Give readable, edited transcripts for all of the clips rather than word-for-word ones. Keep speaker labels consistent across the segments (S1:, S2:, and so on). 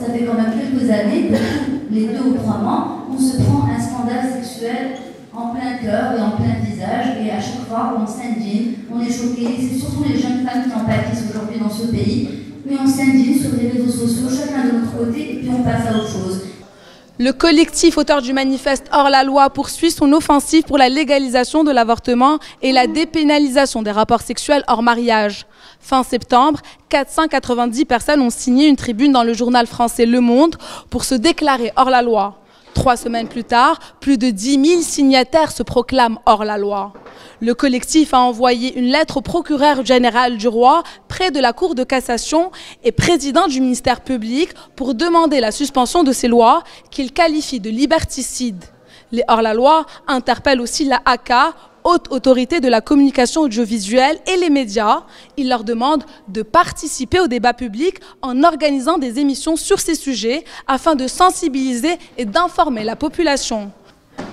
S1: ça fait quand même quelques années que tous les 2 ou 3 mois, on se prend un scandale sexuel en plein cœur et en plein visage, et à chaque fois on s'indigne, on est choqué. C'est surtout les jeunes femmes qui en pâtissent aujourd'hui dans ce pays, mais on s'indigne sur les réseaux sociaux, chacun de notre côté, et puis on passe à autre chose.
S2: Le collectif auteur du manifeste Hors la loi poursuit son offensive pour la légalisation de l'avortement et la dépénalisation des rapports sexuels hors mariage. Fin septembre, 490 personnes ont signé une tribune dans le journal français Le Monde pour se déclarer hors la loi. 3 semaines plus tard, plus de 10 000 signataires se proclament hors la loi. Le collectif a envoyé une lettre au procureur général du roi, près de la Cour de cassation et président du ministère public pour demander la suspension de ces lois qu'il qualifie de liberticides. Les hors-la-loi interpellent aussi la HACA, haute autorité de la communication audiovisuelle, et les médias. Ils leur demandent de participer au débat public en organisant des émissions sur ces sujets afin de sensibiliser et d'informer la population.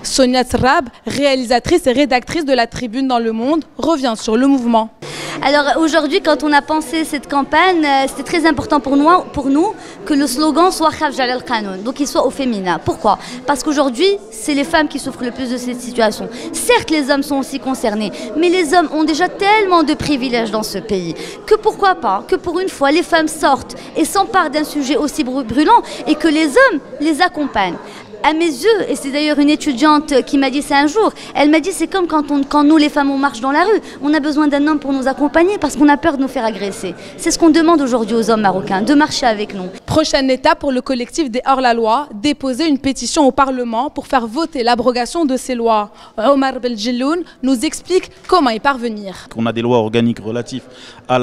S2: Sonia Tsrab, réalisatrice et rédactrice de la Tribune dans Le Monde, revient sur le mouvement.
S3: Alors aujourd'hui, quand on a pensé cette campagne, c'était très important pour nous que le slogan soit Khaf Jalal al-Qanoun, donc il soit au féminin. Pourquoi? Parce qu'aujourd'hui, c'est les femmes qui souffrent le plus de cette situation. Certes, les hommes sont aussi concernés, mais les hommes ont déjà tellement de privilèges dans ce pays que pourquoi pas, que pour une fois, les femmes sortent et s'emparent d'un sujet aussi brûlant et que les hommes les accompagnent. À mes yeux, et c'est d'ailleurs une étudiante qui m'a dit ça un jour, elle m'a dit c'est comme quand nous les femmes on marche dans la rue, on a besoin d'un homme pour nous accompagner parce qu'on a peur de nous faire agresser. C'est ce qu'on demande aujourd'hui aux hommes marocains, de marcher avec nous.
S2: Prochaine étape pour le collectif des hors-la-loi, déposer une pétition au Parlement pour faire voter l'abrogation de ces lois. Omar Belgeloun nous explique comment y parvenir.
S4: On a des lois organiques relatives à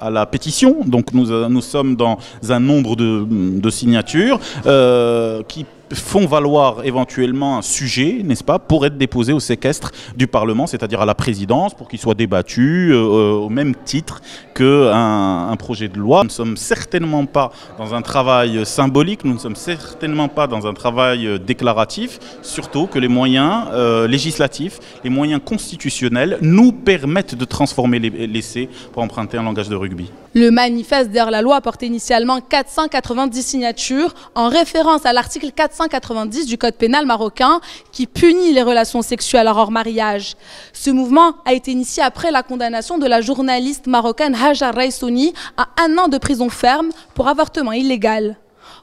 S4: la pétition, donc nous sommes dans un nombre de signatures qui font valoir éventuellement un sujet, n'est-ce pas, pour être déposé au séquestre du Parlement, c'est-à-dire à la présidence, pour qu'il soit débattu au même titre qu'un projet de loi. Nous ne sommes certainement pas dans un travail symbolique, nous ne sommes certainement pas dans un travail déclaratif, surtout que les moyens législatifs, les moyens constitutionnels nous permettent de transformer l'essai, pour emprunter un langage de rugby.
S2: Le manifeste des hors-la-loi portait initialement 490 signatures en référence à l'article 490 du Code pénal marocain qui punit les relations sexuelles hors mariage. Ce mouvement a été initié après la condamnation de la journaliste marocaine Hajar Raisouni à 1 an de prison ferme pour avortement illégal.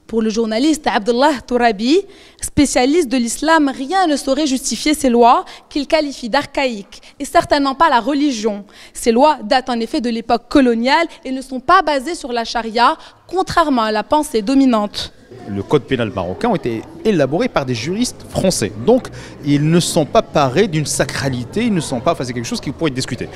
S2: Pour le journaliste Abdullah Tourabi, spécialiste de l'islam, rien ne saurait justifier ces lois qu'il qualifie d'archaïques, et certainement pas la religion. Ces lois datent en effet de l'époque coloniale et ne sont pas basées sur la charia, contrairement à la pensée dominante.
S5: Le code pénal marocain a été élaboré par des juristes français. Donc, ils ne sont pas parés d'une sacralité, ils ne sont pas face à quelque chose qui pourrait être discuté.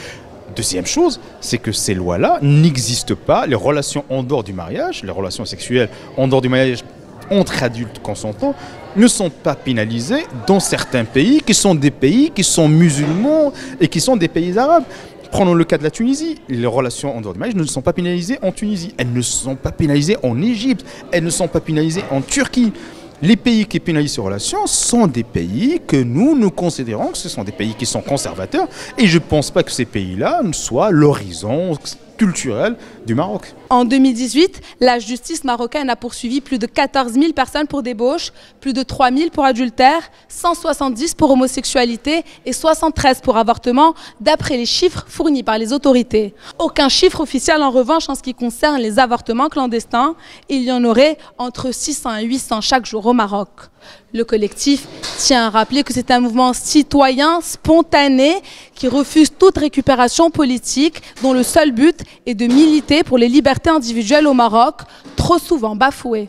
S5: Deuxième chose, c'est que ces lois-là n'existent pas. Les relations en dehors du mariage, les relations sexuelles en dehors du mariage entre adultes consentants ne sont pas pénalisées dans certains pays qui sont des pays qui sont musulmans et qui sont des pays arabes. Prenons le cas de la Tunisie. Les relations en dehors du mariage ne sont pas pénalisées en Tunisie. Elles ne sont pas pénalisées en Égypte. Elles ne sont pas pénalisées en Turquie. Les pays qui pénalisent ces relations sont des pays que nous considérons que ce sont des pays qui sont conservateurs. Et je ne pense pas que ces pays-là soient l'horizon culturel du Maroc.
S2: En 2018, la justice marocaine a poursuivi plus de 14 000 personnes pour débauche, plus de 3 000 pour adultère, 170 pour homosexualité et 73 pour avortement, d'après les chiffres fournis par les autorités. Aucun chiffre officiel en revanche en ce qui concerne les avortements clandestins. Il y en aurait entre 600 et 800 chaque jour au Maroc. Le collectif tient à rappeler que c'est un mouvement citoyen, spontané, qui refuse toute récupération politique, dont le seul but est de militer pour les libertés individuelles au Maroc, trop souvent bafouées.